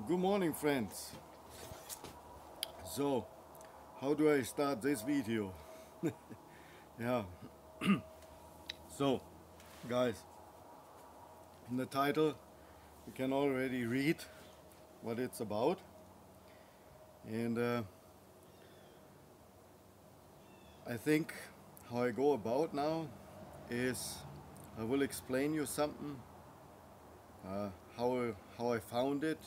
Good morning, friends. So, how do I start this video? Yeah, so, guys, in the title you can already read what it's about, and I think how I go about now is I will explain you something, how I found it,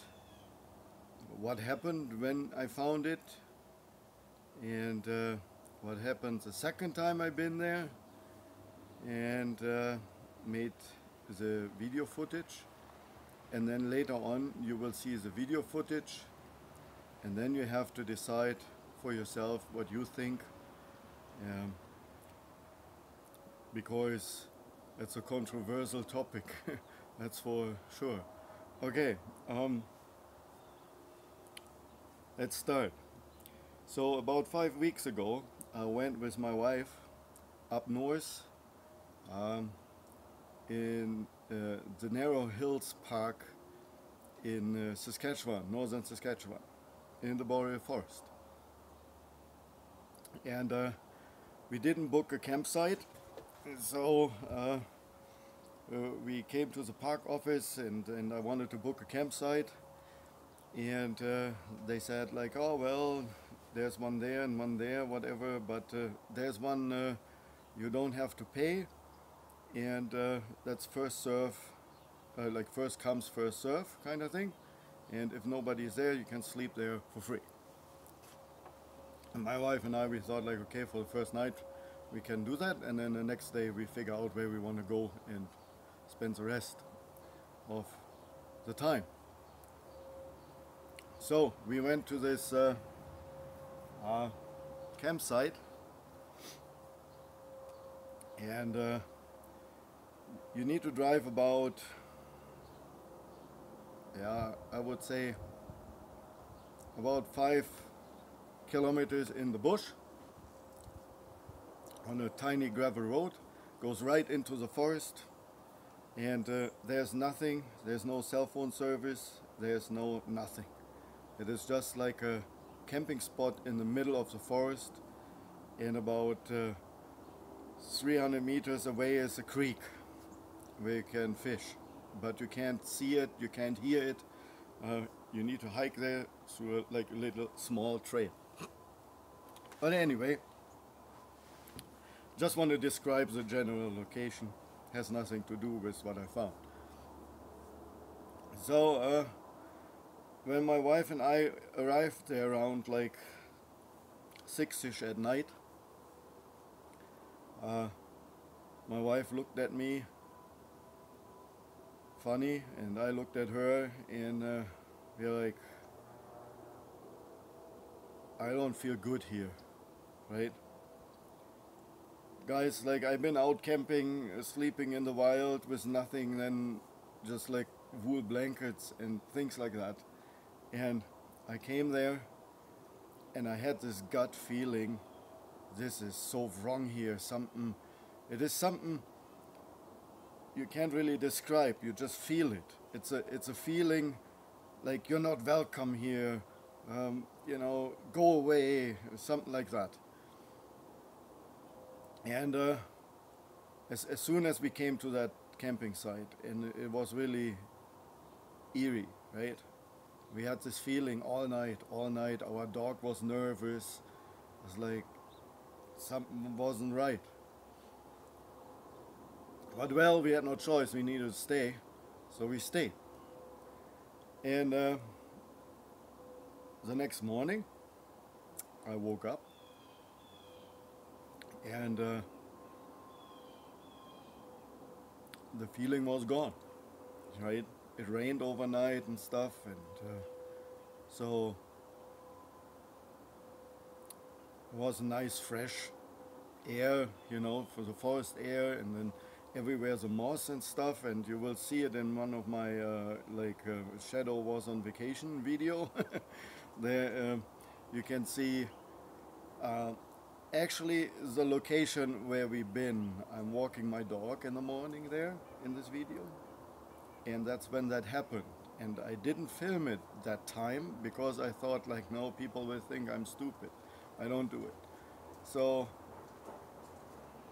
what happened when I found it, and what happened the second time I've been there, and made the video footage, and then later on you will see the video footage, and then you have to decide for yourself what you think, um, because it's a controversial topic. That's for sure. Okay, let's start. So about 5 weeks ago I went with my wife up north, um, in the Narrow Hills Park in Saskatchewan, northern Saskatchewan, in the Boreal Forest. And we didn't book a campsite, so we came to the park office, and I wanted to book a campsite, and they said like, oh well, there's one there and one there, whatever, but there's one you don't have to pay, and that's first serve, like first comes first serve kind of thing, and if nobody is there you can sleep there for free. And my wife and I, we thought like, okay, for the first night we can do that, and then the next day we figure out where we want to go and spend the rest of the time. So we went to this campsite, and you need to drive about, yeah, I would say about 5 kilometers in the bush on a tiny gravel road, goes right into the forest, and there's nothing, there's no cell phone service, there's no nothing. It is just like a camping spot in the middle of the forest, and about 300 meters away is a creek where you can fish, but you can't see it, you can't hear it. You need to hike there through like a little small trail. But anyway, just want to describe the general location. Has nothing to do with what I found. So when my wife and I arrived there around like 6ish at night, my wife looked at me funny, and I looked at her, and we're like, I don't feel good here, right? Guys, like, I've been out camping, sleeping in the wild with nothing than just like wool blankets and things like that. And I came there and I had this gut feeling, this is so wrong here. It is something you can't really describe, you just feel it. It's a feeling like you're not welcome here, go away, something like that. And as soon as we came to that camping site, and it was really eerie, right? We had this feeling all night. Our dog was nervous. It was like something wasn't right. But well, we had no choice. We needed to stay, so we stayed. And the next morning, I woke up, and the feeling was gone, right? It rained overnight and stuff, and so it was nice fresh air, for the forest air, and then everywhere the moss and stuff, and you will see it in one of my Shadow Was on Vacation video. There you can see actually the location where we've been. I'm walking my dog in the morning there in this video, and that's when that happened. and I didn't film it that time because I thought like, no, people will think I'm stupid. I don't do it. So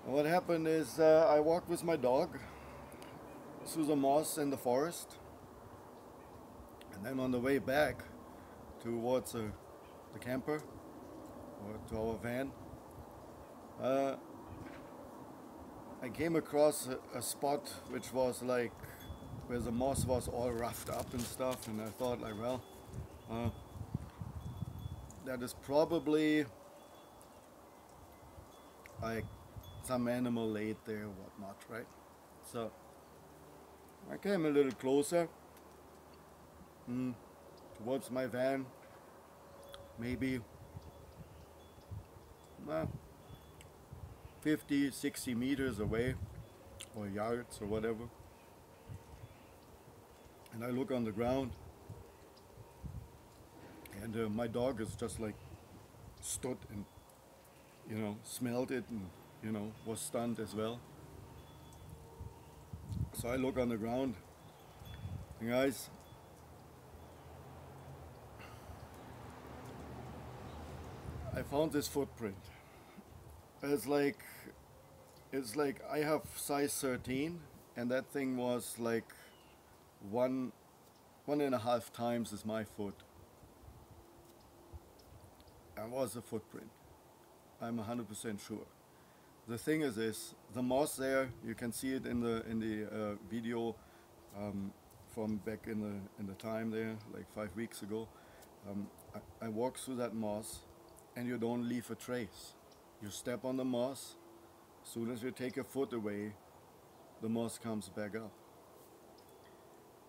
what happened is I walked with my dog through the moss in the forest, and then on the way back towards the camper or to our van, uh, I came across a spot which was like where the moss was all roughed up and stuff, and I thought like, well, uh, that is probably like some animal laid there or whatnot, right? So I came a little closer towards my van, maybe uh, 50, 60 meters away, or yards or whatever. And I look on the ground, and my dog is just like stood and, smelled it and, was stunned as well. So I look on the ground, and guys, I found this footprint. It's like I have size 13, and that thing was like one and a half times as my foot. That was a footprint. I'm 100% sure. The thing is this: the moss there, you can see it in the video from back in the time there, like 5 weeks ago. I walked through that moss, and you don't leave a trace. You step on the moss. As soon as you take a foot away, the moss comes back up,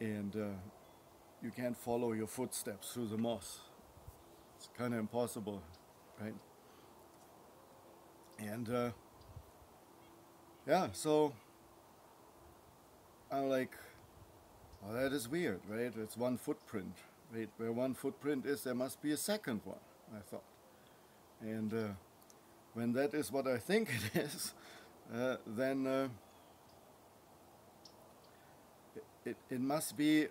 and you can't follow your footsteps through the moss. It's kind of impossible, right? And yeah, so I'm like, well, that is weird, right? It's one footprint, right? Where one footprint is, there must be a second one, I thought. And when that is what I think it is, then it must be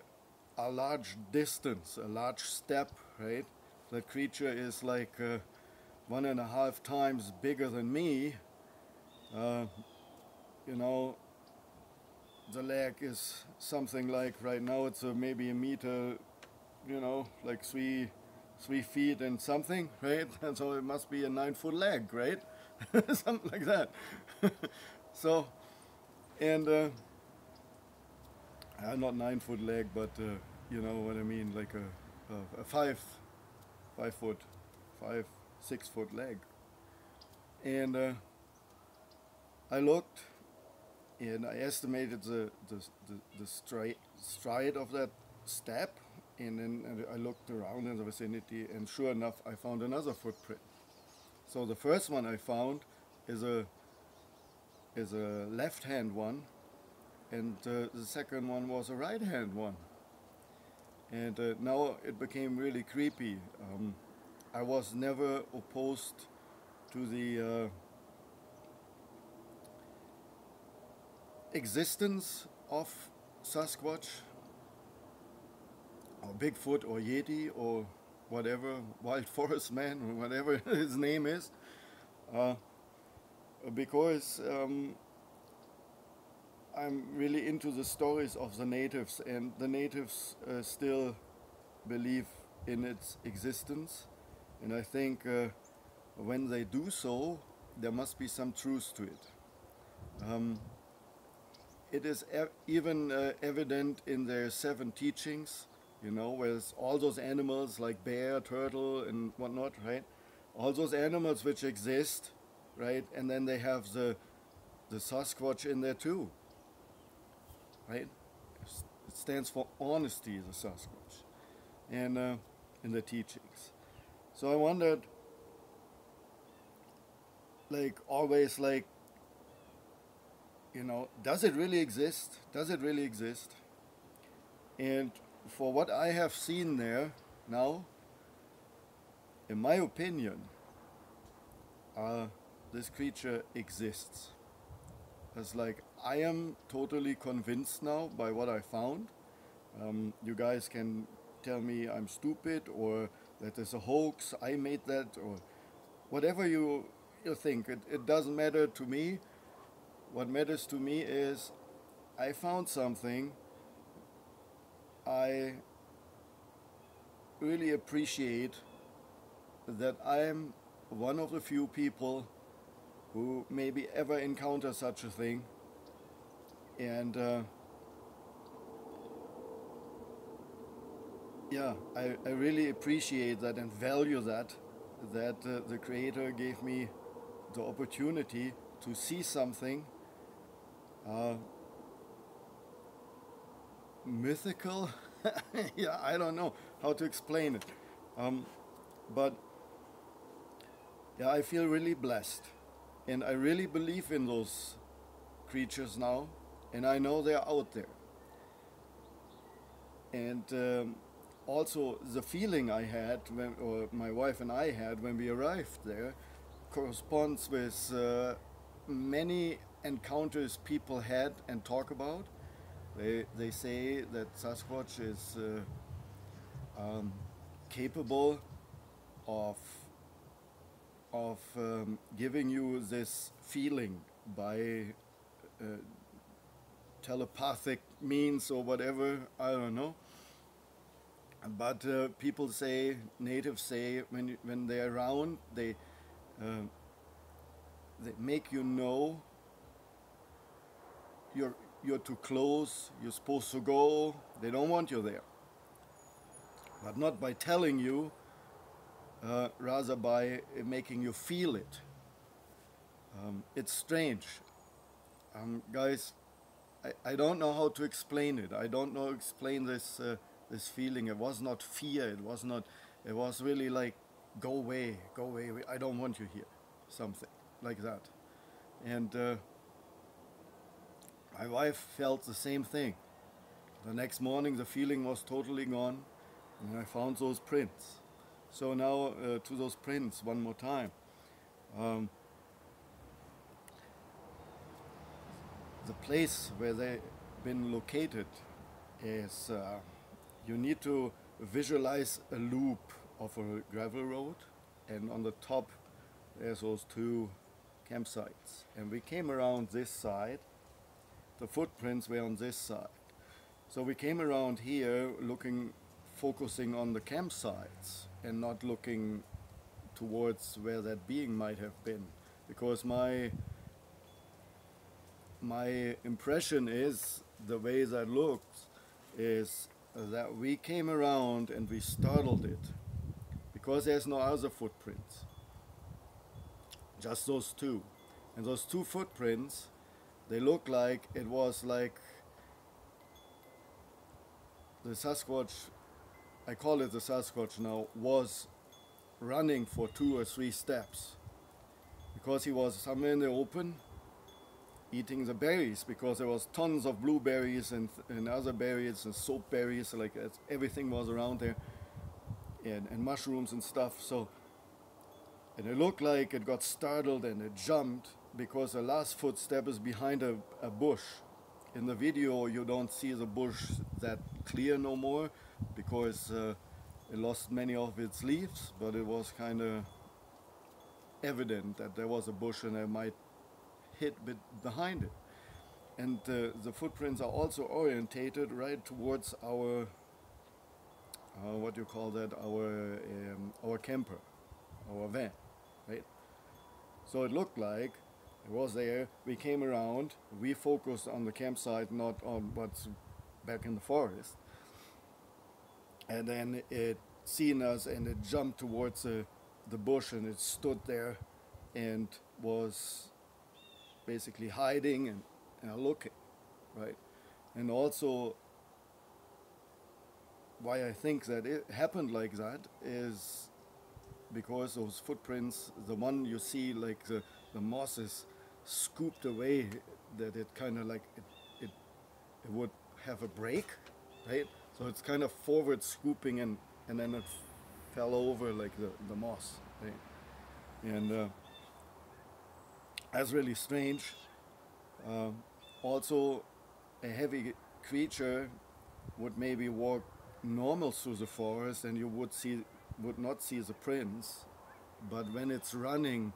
a large distance, a large step, right? That creature is like 1.5 times bigger than me. You know, the leg is something like, right now it's maybe a meter, like 3 feet and something, right? And so it must be a 9-foot leg, right? Something like that. So, and not 9-foot leg, but you know what I mean, like a 5 foot, 6 foot leg. And I looked, and I estimated the stride of that step, and then I looked around in the vicinity, and sure enough, I found another footprint. So the first one I found is a left-hand one, and the second one was a right-hand one. And now it became really creepy. I was never opposed to the existence of Sasquatch or Bigfoot or Yeti or whatever, Wild Forest Man or whatever his name is, because I'm really into the stories of the natives, and the natives still believe in its existence, and I think when they do so, there must be some truth to it. It is even evident in their 7 teachings, where all those animals like bear, turtle, and whatnot, right? All those animals which exist, right? And then they have the Sasquatch in there too, right? It stands for honesty, the Sasquatch, and in the teachings. So I wondered, always, does it really exist? Does it really exist? And for what I have seen there now, in my opinion, this creature exists. It's like I am totally convinced now by what I found. You guys can tell me I'm stupid or that it's a hoax, I made that, or whatever you think. It doesn't matter to me. What matters to me is I found something I really appreciate, that I'm one of the few people who maybe ever encounter such a thing. And yeah, I really appreciate that and value that, the Creator gave me the opportunity to see something uh, mythical. Yeah, I don't know how to explain it. But yeah, I feel really blessed. And I really believe in those creatures now. And I know they're out there. And also, the feeling I had, or my wife and I had when we arrived there, corresponds with many encounters people had and talk about. They say that Sasquatch is capable of giving you this feeling by telepathic means or whatever, I don't know. But people say, natives say, when they're around, uh, they make you know you're too close, you're supposed to go. They don't want you there. But not by telling you, rather by making you feel it. It's strange. Guys, I don't know how to explain it. I don't know explain this this feeling. It was not fear. It was not. It was really like, go away, go away. I don't want you here. Something like that. And my wife felt the same thing. The next morning, the feeling was totally gone, and I found those prints. So now to those prints one more time. Um, the place where they've been located is, you need to visualize a loop of a gravel road, and on the top there's those two campsites. And we came around this side. The footprints were on this side. So we came around here looking, focusing on the campsites and not looking towards where that being might have been. Because my impression is, the way that looks, is that we came around and we startled it. Because there's no other footprints. Just those two. And those two footprints, they look like it was like the Sasquatch, I call it the Sasquatch now, was running for 2 or 3 steps. Because he was somewhere in the open eating the berries, because there was tons of blueberries and other berries and soap berries, like everything was around there, and mushrooms and stuff. So, and it looked like it got startled and it jumped, because the last footstep is behind a bush. In the video you don't see the bush that clear no more, because it lost many of its leaves, but it was kind of evident that there was a bush and it might hit behind it. And the footprints are also orientated right towards our, what do you call that, our camper, our van, right? So it looked like it was there. We came around, we focused on the campsite, not on what's back in the forest. And then it seen us and it jumped towards the bush, and it stood there and was basically hiding and looking, right? And also, why I think that it happened like that is because those footprints, the one you see, like the moss is scooped away, that it kind of like it would have a break, right? So it's kind of forward scooping, and then it fell over like the moss, right? And that's really strange. Also, a heavy creature would maybe walk normal through the forest and you would not see the prints. But when it's running,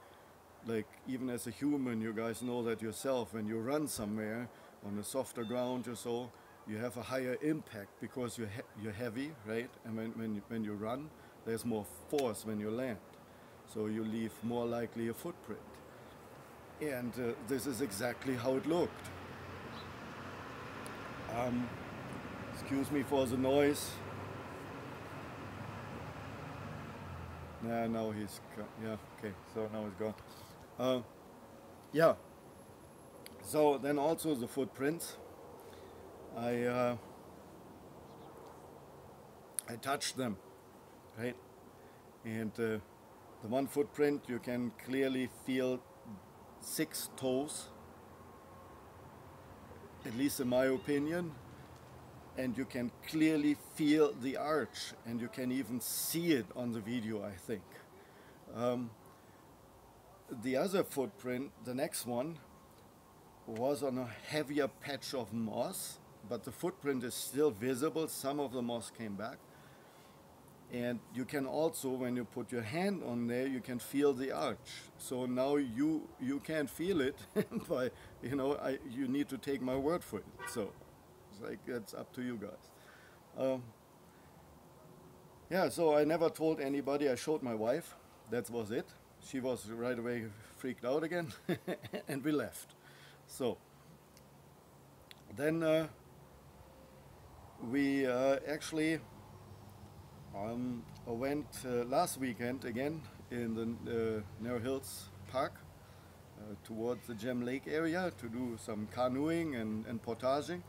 like even as a human, you guys know that yourself, when you run somewhere on a softer ground or so, you have a higher impact because you're heavy, right? And when you run, there's more force when you land. So you leave more likely a footprint. And this is exactly how it looked. Excuse me for the noise. Yeah, now he's, yeah, okay, so now he's gone. Yeah, so then also the footprints. I touched them, right? And the one footprint, you can clearly feel 6 toes, at least in my opinion. And you can clearly feel the arch, and you can even see it on the video, I think. The other footprint, the next one, was on a heavier patch of moss, but the footprint is still visible. Some of the moss came back. And you can also, when you put your hand on there, you can feel the arch. So now you can't feel it, but you need to take my word for it. So it's like, it's up to you guys. Yeah, so I never told anybody. I showed my wife. That was it. She was right away freaked out again, and we left. So then we actually went last weekend again in the Narrow Hills Park towards the Gem Lake area to do some canoeing and portaging,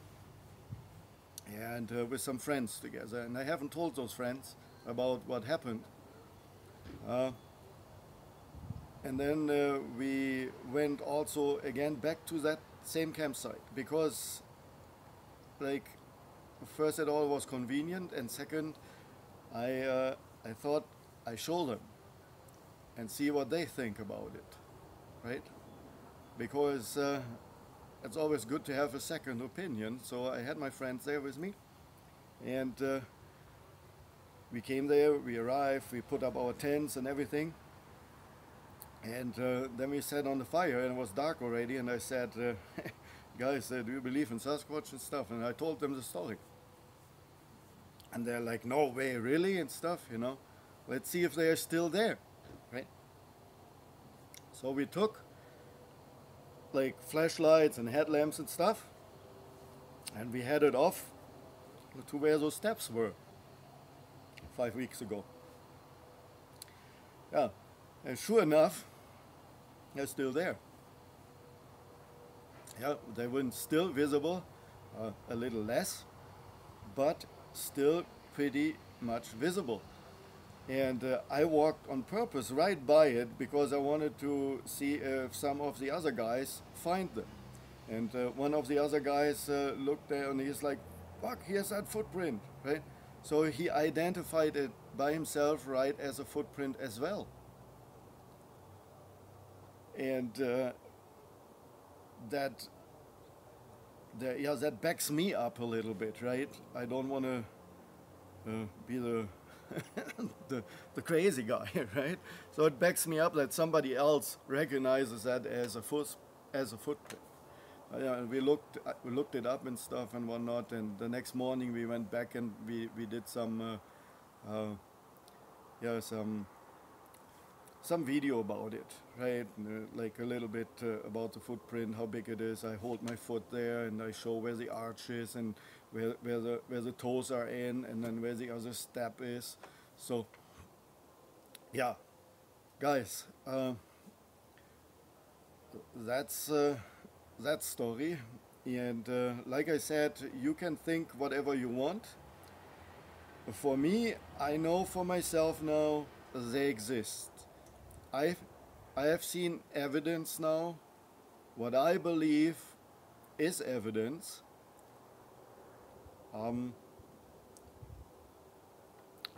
and with some friends together. And I haven't told those friends about what happened. And then we went also again back to that same campsite because, like, first it all was convenient, and second, I thought I show them and see what they think about it, right? Because it's always good to have a second opinion. So I had my friends there with me, and we came there, we arrived, we put up our tents and everything. And then we sat on the fire, and it was dark already, and I said, guys, do you believe in Sasquatch and stuff? And I told them the story. And they're like, no way, really? And stuff, Let's see if they are still there, right? So we took, like, flashlights and headlamps and stuff, and we headed off to where those steps were 5 weeks ago. Yeah, and sure enough, they're still there. Yeah, they weren't still visible, a little less, but still pretty much visible. And I walked on purpose right by it because I wanted to see if some of the other guys find them. And one of the other guys looked there and he's like, fuck, here's that footprint, right? So he identified it by himself right as a footprint as well. And that backs me up a little bit, right? I don't want to be the the crazy guy, right? So it backs me up that somebody else recognizes that as a footprint. We looked it up and stuff and whatnot, and the next morning we went back and we did some video about it, right? Like a little bit about the footprint, how big it is. I hold my foot there and I show where the arch is and where the toes are in, and then where the other step is. So, yeah, guys, that's that story. And like I said, you can think whatever you want. For me, I know for myself now they exist. I have seen evidence now, what I believe is evidence.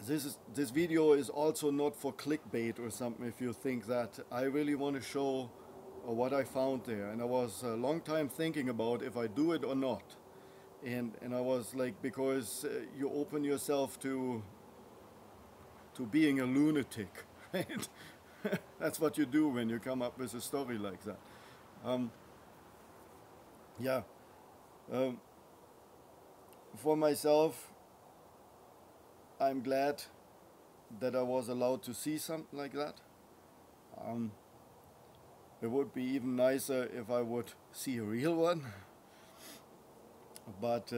This video is also not for clickbait or something. If you think that, I really want to show what I found there, and I was a long time thinking about if I do it or not. and I was like, because you open yourself to being a lunatic, right? That's what you do when you come up with a story like that. Um, yeah. Um, for myself, I'm glad that I was allowed to see something like that. Um, it would be even nicer if I would see a real one, but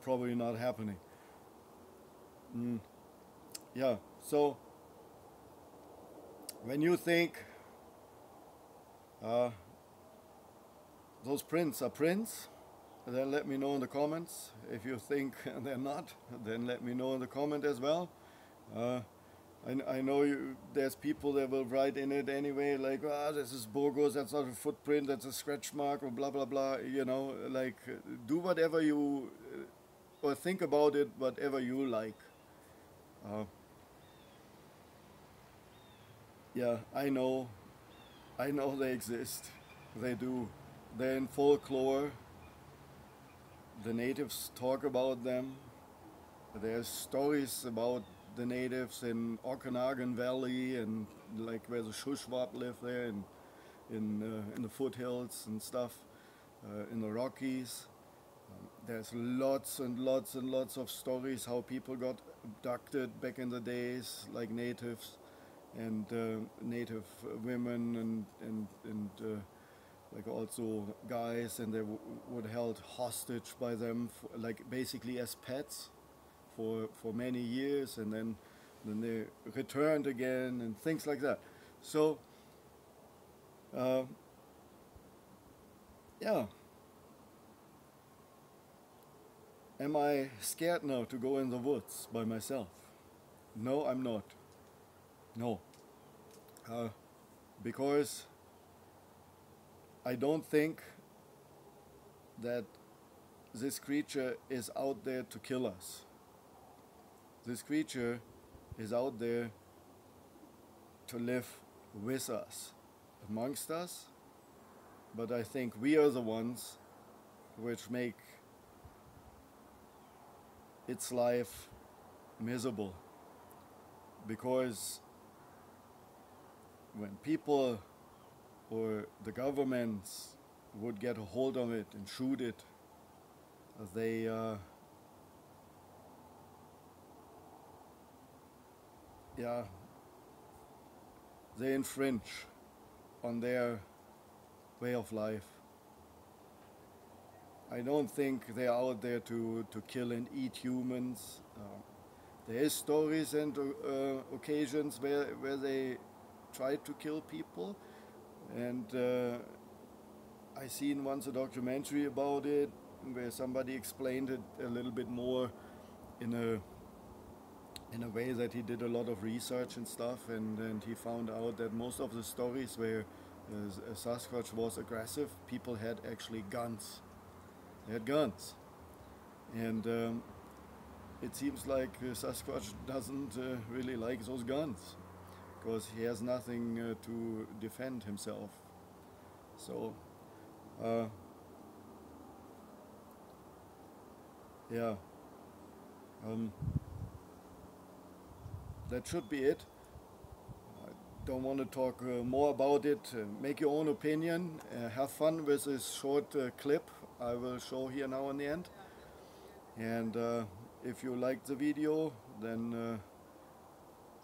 probably not happening. Mm, yeah, so when you think uh, those prints are prints, then let me know in the comments. If you think they're not, then let me know in the comment as well. Uh, I know there's people that will write in it anyway, like, this is bogus, that's not a footprint, that's a scratch mark, or blah, blah, blah. You know, like, do whatever you, or think about it, whatever you like. Uh, yeah, I know they exist. They do. They're in folklore. The natives talk about them. There's stories about the natives in Okanagan Valley and like where the Shuswap live there, and in the foothills and stuff, in the Rockies. There's lots and lots and lots of stories how people got abducted back in the days, like natives and native women and like also guys, and they were held hostage by them, like basically as pets for many years, and then they returned again and things like that. So yeah, am I scared now to go in the woods by myself? No, I'm not. No, because I don't think that this creature is out there to kill us. This creature is out there to live with us, amongst us, but I think we are the ones which make its life miserable. Because when people or the governments would get a hold of it and shoot it, they they infringe on their way of life. I don't think they're out there to kill and eat humans. There is stories and occasions where they try to kill people, and I seen once a documentary about it where somebody explained it a little bit more in a way that he did a lot of research and stuff, and he found out that most of the stories where Sasquatch was aggressive, people had actually guns. They had guns. And it seems like Sasquatch doesn't really like those guns, because he has nothing to defend himself. So, yeah. That should be it. I don't want to talk more about it. Make your own opinion. Have fun with this short clip I will show here now in the end. And if you liked the video, then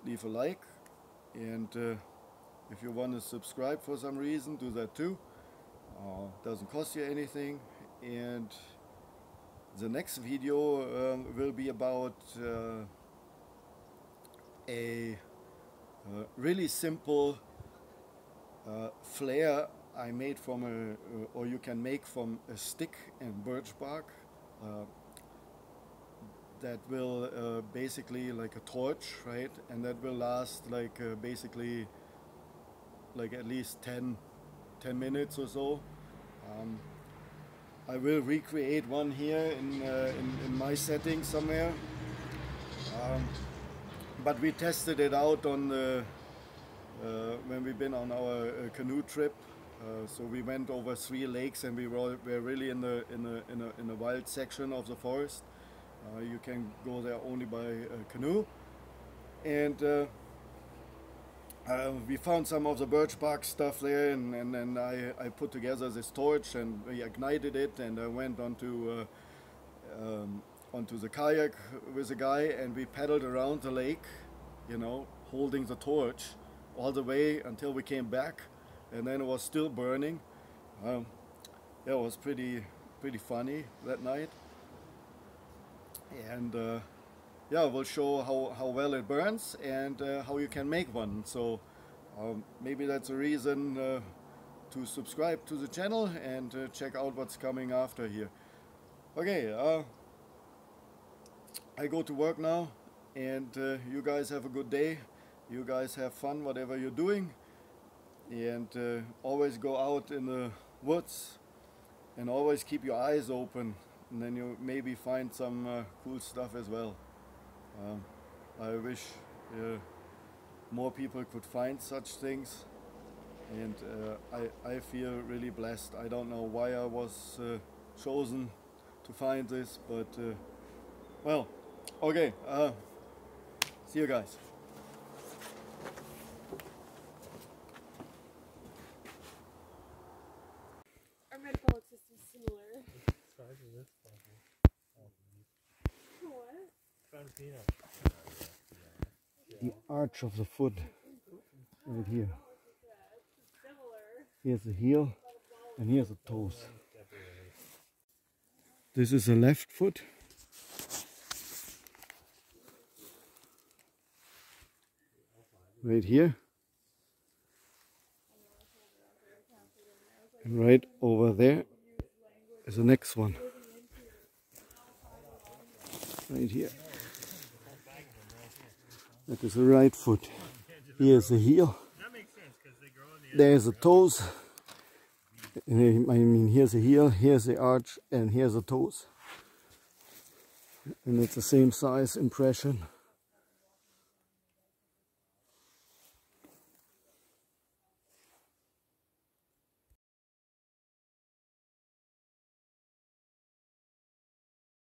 leave a like. And if you want to subscribe for some reason, do that too. Doesn't cost you anything. And the next video will be about a really simple flare I made from or you can make from a stick and birch bark. That will basically like a torch, right? And that will last like basically like at least 10 minutes or so. I will recreate one here in my setting somewhere. But we tested it out on when we've been on our canoe trip So we went over 3 lakes, and we were really in the wild section of the forest. You can go there only by canoe, and we found some of the birch bark stuff there, and I put together this torch and we ignited it, and I went onto the kayak with a guy, and we paddled around the lake, you know, holding the torch all the way until we came back, and then it was still burning. Yeah, it was pretty funny that night, and yeah, we'll show how well it burns and how you can make one. So maybe that's a reason to subscribe to the channel and check out what's coming after here. Okay, I go to work now, and you guys have a good day. You guys have fun whatever you're doing, and always go out in the woods and always keep your eyes open, and then you maybe find some cool stuff as well. I wish more people could find such things, and I feel really blessed. I don't know why I was chosen to find this, but well, okay, see you guys. Our metabolic system's similar. Size of this puzzle. What? Found peanut. The arch of the foot, right here. Similar. Here's the heel, and here's the toes. This is the left foot. Right here. And right over there is the next one. Right here. That is the right foot. Here's the heel. There's the toes. I mean, here's the heel, here's the arch, and here's the toes. And it's the same size impression.